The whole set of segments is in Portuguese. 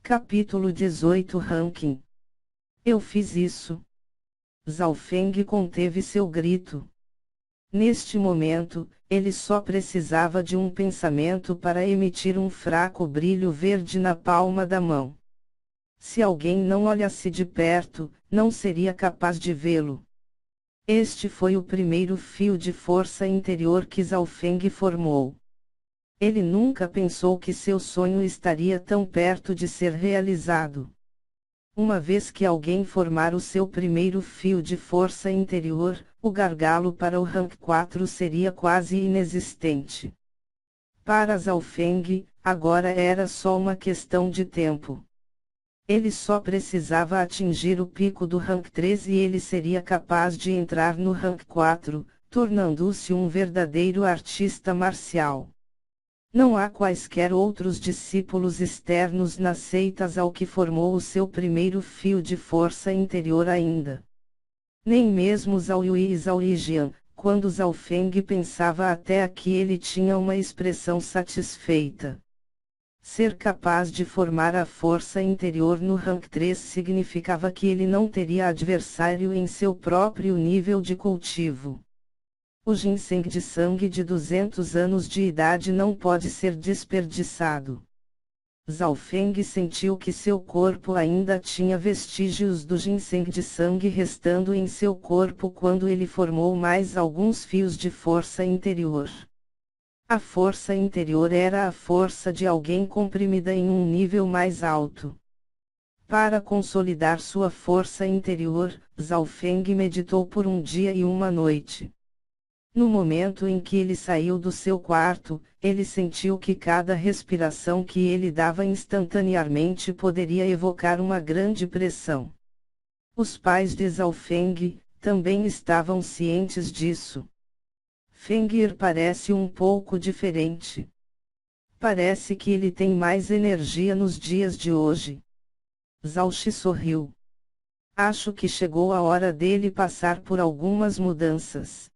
Capítulo 18 Ranking. Eu fiz isso. Zhao Feng conteve seu grito. Neste momento, ele só precisava de um pensamento para emitir um fraco brilho verde na palma da mão. Se alguém não olhasse de perto, não seria capaz de vê-lo. Este foi o primeiro fio de força interior que Zhao Feng formou. Ele nunca pensou que seu sonho estaria tão perto de ser realizado. Uma vez que alguém formar o seu primeiro fio de força interior, o gargalo para o Rank 4 seria quase inexistente. Para Zhao Feng, agora era só uma questão de tempo. Ele só precisava atingir o pico do Rank 3 e ele seria capaz de entrar no Rank 4, tornando-se um verdadeiro artista marcial. Não há quaisquer outros discípulos externos nas seitas ao que formou o seu primeiro fio de força interior ainda. Nem mesmo Zhao Yui e Zhao Yijian, quando Zhao Feng pensava até aqui ele tinha uma expressão satisfeita. Ser capaz de formar a força interior no Rank 3 significava que ele não teria adversário em seu próprio nível de cultivo. O ginseng de sangue de 200 anos de idade não pode ser desperdiçado. Zhao Feng sentiu que seu corpo ainda tinha vestígios do ginseng de sangue restando em seu corpo quando ele formou mais alguns fios de força interior. A força interior era a força de alguém comprimida em um nível mais alto. Para consolidar sua força interior, Zhao Feng meditou por um dia e uma noite. No momento em que ele saiu do seu quarto, ele sentiu que cada respiração que ele dava instantaneamente poderia evocar uma grande pressão. Os pais de Zhao Feng também estavam cientes disso. Fengir parece um pouco diferente. Parece que ele tem mais energia nos dias de hoje. Zhao Shi sorriu. Acho que chegou a hora dele passar por algumas mudanças.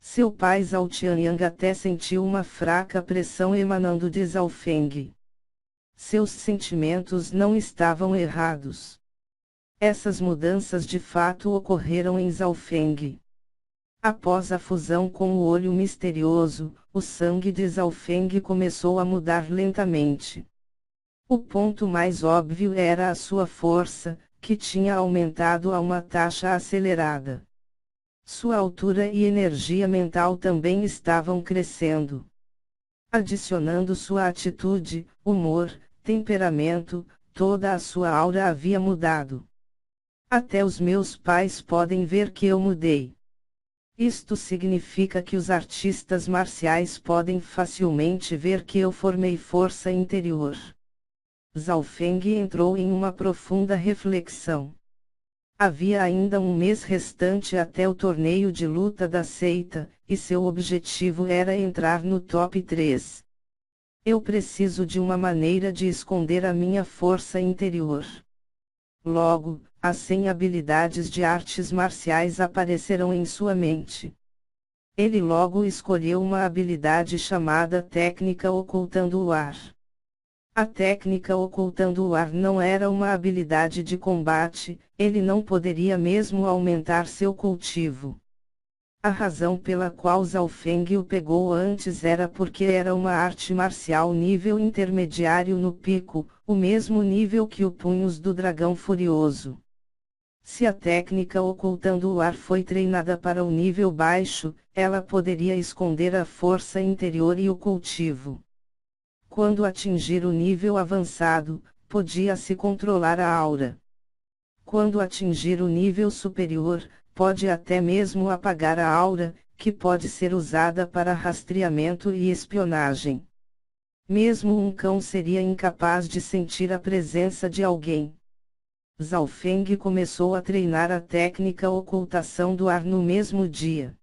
Seu pai Zhao Tianyang até sentiu uma fraca pressão emanando de Zhao Feng. Seus sentimentos não estavam errados. Essas mudanças de fato ocorreram em Zhao Feng. Após a fusão com o olho misterioso, o sangue de Zhao Feng começou a mudar lentamente. O ponto mais óbvio era a sua força, que tinha aumentado a uma taxa acelerada. Sua altura e energia mental também estavam crescendo. Adicionando sua atitude, humor, temperamento, toda a sua aura havia mudado. Até os meus pais podem ver que eu mudei. Isto significa que os artistas marciais podem facilmente ver que eu formei força interior. Zhao Feng entrou em uma profunda reflexão. Havia ainda um mês restante até o torneio de luta da seita, e seu objetivo era entrar no top 3. Eu preciso de uma maneira de esconder a minha força interior. Logo, as 100 habilidades de artes marciais aparecerão em sua mente. Ele logo escolheu uma habilidade chamada Técnica Ocultando o Ar. A técnica ocultando o ar não era uma habilidade de combate, ele não poderia mesmo aumentar seu cultivo. A razão pela qual Zhao Feng o pegou antes era porque era uma arte marcial nível intermediário no pico, o mesmo nível que o Punhos do Dragão Furioso. Se a técnica ocultando o ar foi treinada para o nível baixo, ela poderia esconder a força interior e o cultivo. Quando atingir o nível avançado, podia-se controlar a aura. Quando atingir o nível superior, pode até mesmo apagar a aura, que pode ser usada para rastreamento e espionagem. Mesmo um cão seria incapaz de sentir a presença de alguém. Zhao Feng começou a treinar a técnica ocultação do ar no mesmo dia.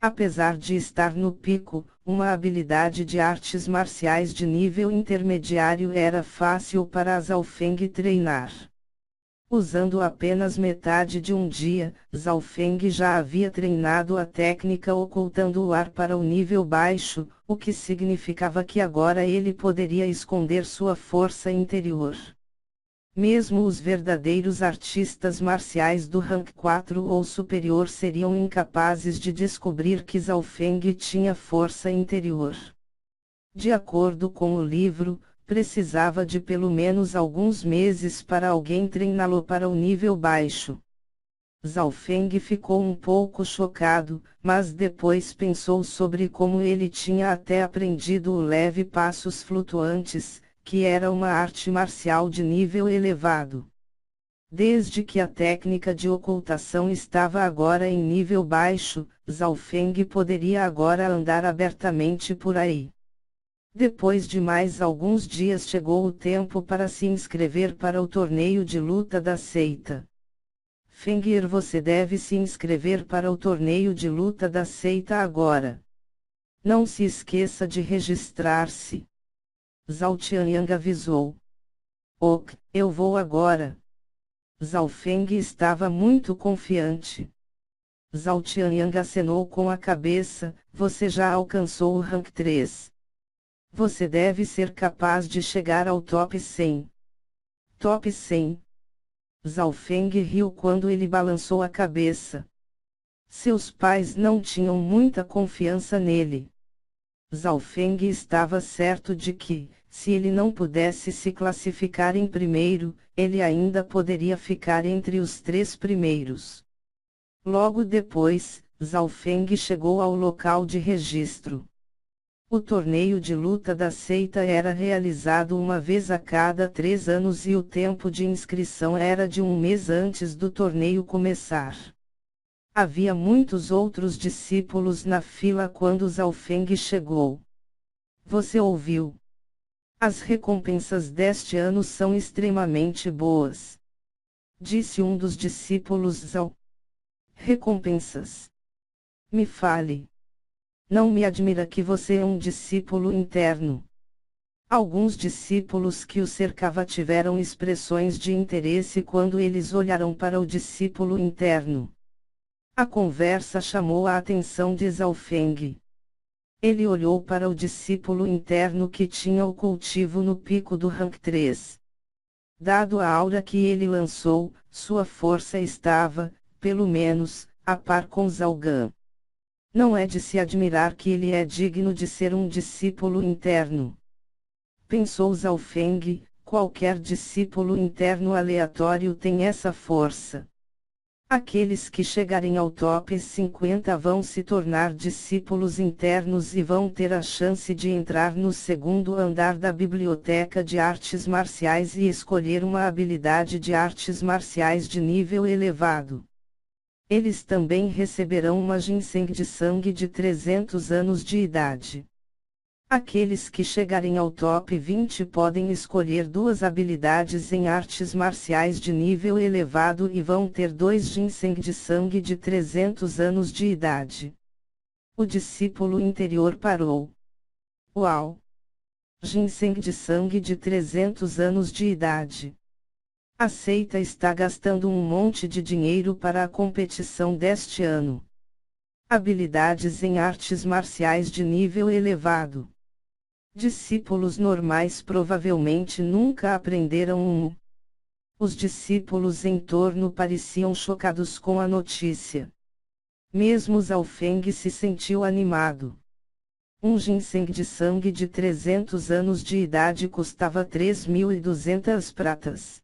Apesar de estar no pico, uma habilidade de artes marciais de nível intermediário era fácil para Zhao Feng treinar. Usando apenas metade de um dia, Zhao Feng já havia treinado a técnica ocultando o ar para o nível baixo, o que significava que agora ele poderia esconder sua força interior. Mesmo os verdadeiros artistas marciais do rank 4 ou superior seriam incapazes de descobrir que Zhao Feng tinha força interior. De acordo com o livro, precisava de pelo menos alguns meses para alguém treiná-lo para o nível baixo. Zhao Feng ficou um pouco chocado, mas depois pensou sobre como ele tinha até aprendido o leve passos flutuantes, que era uma arte marcial de nível elevado. Desde que a técnica de ocultação estava agora em nível baixo, Zhao Feng poderia agora andar abertamente por aí. Depois de mais alguns dias chegou o tempo para se inscrever para o torneio de luta da seita. Fengir, você deve se inscrever para o torneio de luta da seita agora. Não se esqueça de registrar-se. Zhao Tianyang avisou. Ok, eu vou agora. Zhao Feng estava muito confiante. Zhao Tianyang acenou com a cabeça, você já alcançou o rank 3. Você deve ser capaz de chegar ao top 100. Top 100. Zhao Feng riu quando ele balançou a cabeça. Seus pais não tinham muita confiança nele. Zhao Feng estava certo de que, se ele não pudesse se classificar em primeiro, ele ainda poderia ficar entre os 3 primeiros. Logo depois, Zhao Feng chegou ao local de registro. O torneio de luta da seita era realizado uma vez a cada 3 anos e o tempo de inscrição era de um mês antes do torneio começar. Havia muitos outros discípulos na fila quando Zhao Feng chegou. Você ouviu? As recompensas deste ano são extremamente boas. Disse um dos discípulos Zhao. Recompensas. Me fale. Não me admira que você é um discípulo interno. Alguns discípulos que o cercavam tiveram expressões de interesse quando eles olharam para o discípulo interno. A conversa chamou a atenção de Zhao Feng. Ele olhou para o discípulo interno que tinha o cultivo no pico do rank 3. Dado a aura que ele lançou, sua força estava, pelo menos, a par com Zhao Gan. Não é de se admirar que ele é digno de ser um discípulo interno. Pensou Zhao Feng, qualquer discípulo interno aleatório tem essa força. Aqueles que chegarem ao top 50 vão se tornar discípulos internos e vão ter a chance de entrar no segundo andar da biblioteca de artes marciais e escolher uma habilidade de artes marciais de nível elevado. Eles também receberão uma ginseng de sangue de 300 anos de idade. Aqueles que chegarem ao top 20 podem escolher 2 habilidades em artes marciais de nível elevado e vão ter 2 ginseng de sangue de 300 anos de idade. O discípulo interior parou. Uau! Ginseng de sangue de 300 anos de idade. A seita está gastando um monte de dinheiro para a competição deste ano. Habilidades em artes marciais de nível elevado. Discípulos normais provavelmente nunca aprenderam um. Os discípulos em torno pareciam chocados com a notícia. Mesmo Zhao Feng se sentiu animado. Um ginseng de sangue de 300 anos de idade custava 3.200 pratas.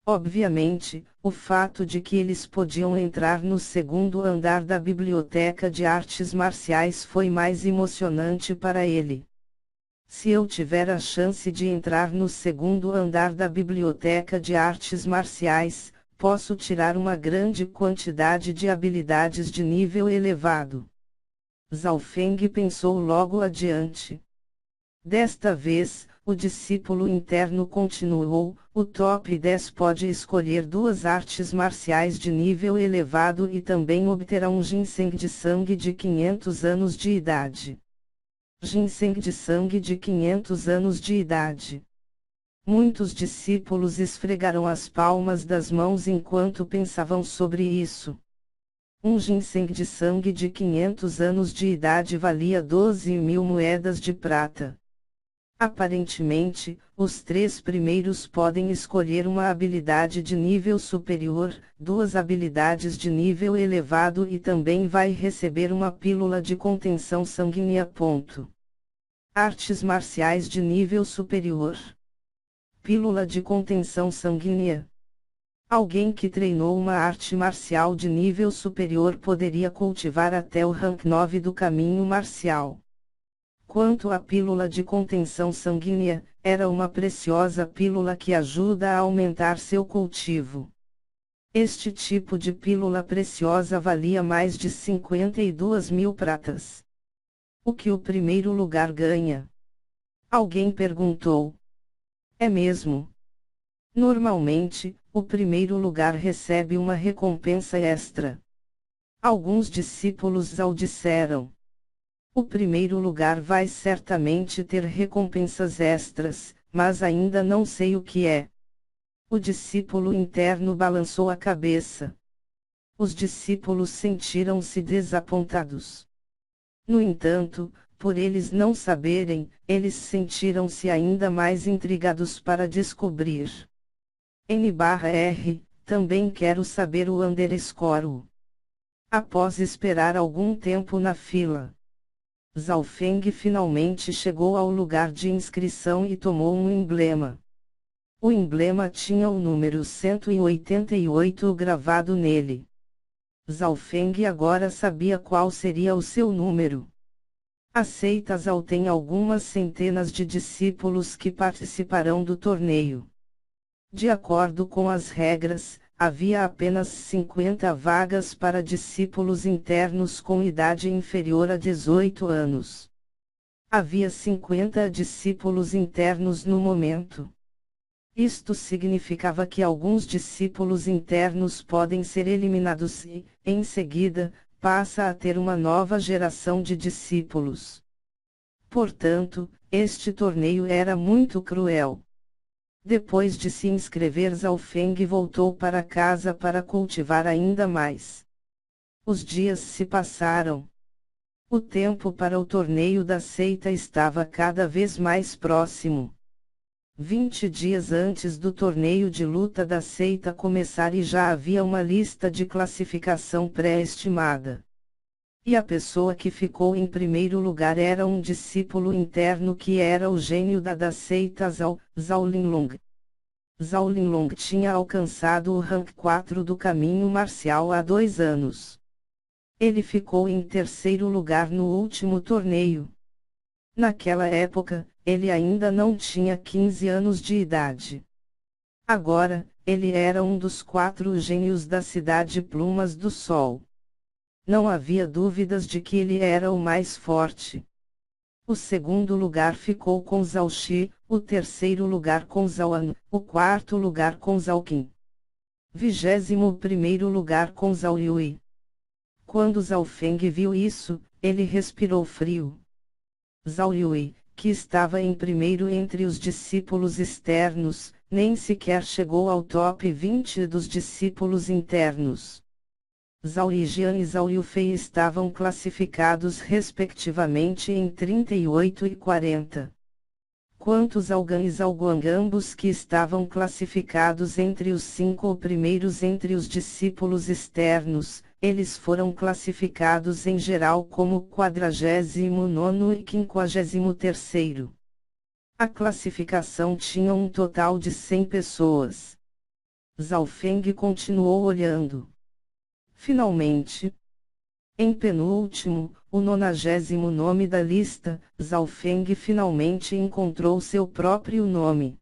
Obviamente, o fato de que eles podiam entrar no segundo andar da biblioteca de artes marciais foi mais emocionante para ele. Se eu tiver a chance de entrar no segundo andar da biblioteca de artes marciais, posso tirar uma grande quantidade de habilidades de nível elevado. Zhao Feng pensou logo adiante. Desta vez, o discípulo interno continuou, o top 10 pode escolher 2 artes marciais de nível elevado e também obterá um ginseng de sangue de 500 anos de idade. Ginseng de sangue de 500 anos de idade. Muitos discípulos esfregaram as palmas das mãos enquanto pensavam sobre isso. Um ginseng de sangue de 500 anos de idade valia 12.000 moedas de prata. Aparentemente, os 3 primeiros podem escolher uma habilidade de nível superior, 2 habilidades de nível elevado e também vai receber uma pílula de contenção sanguínea. Artes marciais de nível superior. Pílula de contenção sanguínea. Alguém que treinou uma arte marcial de nível superior poderia cultivar até o rank 9 do caminho marcial. Quanto à pílula de contenção sanguínea, era uma preciosa pílula que ajuda a aumentar seu cultivo. Este tipo de pílula preciosa valia mais de 52.000 pratas. O que o primeiro lugar ganha? Alguém perguntou. É mesmo. Normalmente, o primeiro lugar recebe uma recompensa extra. Alguns discípulos ao disseram. O primeiro lugar vai certamente ter recompensas extras, mas ainda não sei o que é. O discípulo interno balançou a cabeça. Os discípulos sentiram-se desapontados. No entanto, por eles não saberem, eles sentiram-se ainda mais intrigados para descobrir. N/R, também quero saber o underscore. Após esperar algum tempo na fila, Zhao Feng finalmente chegou ao lugar de inscrição e tomou um emblema. O emblema tinha o número 188 gravado nele. Zhao Feng agora sabia qual seria o seu número. A seita Zhao tem algumas centenas de discípulos que participarão do torneio. De acordo com as regras, havia apenas 50 vagas para discípulos internos com idade inferior a 18 anos. Havia 50 discípulos internos no momento. Isto significava que alguns discípulos internos podem ser eliminados e, em seguida, passa a ter uma nova geração de discípulos. Portanto, este torneio era muito cruel. Depois de se inscrever, Zhao Feng voltou para casa para cultivar ainda mais. Os dias se passaram. O tempo para o torneio da seita estava cada vez mais próximo. 20 dias antes do torneio de luta da seita começar e já havia uma lista de classificação pré-estimada. E a pessoa que ficou em primeiro lugar era um discípulo interno que era o gênio da seita Zhao Linlong. Zhao Linlong tinha alcançado o rank 4 do caminho marcial há 2 anos. Ele ficou em terceiro lugar no último torneio. Naquela época, ele ainda não tinha 15 anos de idade. Agora, ele era um dos 4 gênios da cidade Plumas do Sol. Não havia dúvidas de que ele era o mais forte. O segundo lugar ficou com Zhao Shi, o terceiro lugar com Zhao An, o quarto lugar com Zhao Qin. 21º lugar com Zhao Yui. Quando Zhao Feng viu isso, ele respirou frio. Zhao Yui, que estava em primeiro entre os discípulos externos, nem sequer chegou ao top 20 dos discípulos internos. Zhao Yijian e Zhao Yufei estavam classificados respectivamente em 38 e 40. Quanto Zhao Gan e Zhao Guang, ambos que estavam classificados entre os 5 primeiros entre os discípulos externos, eles foram classificados em geral como 49º e 53º. A classificação tinha um total de 100 pessoas. Zhao Feng continuou olhando. Finalmente, em penúltimo, o 90º nome da lista, Zhao Feng finalmente encontrou seu próprio nome.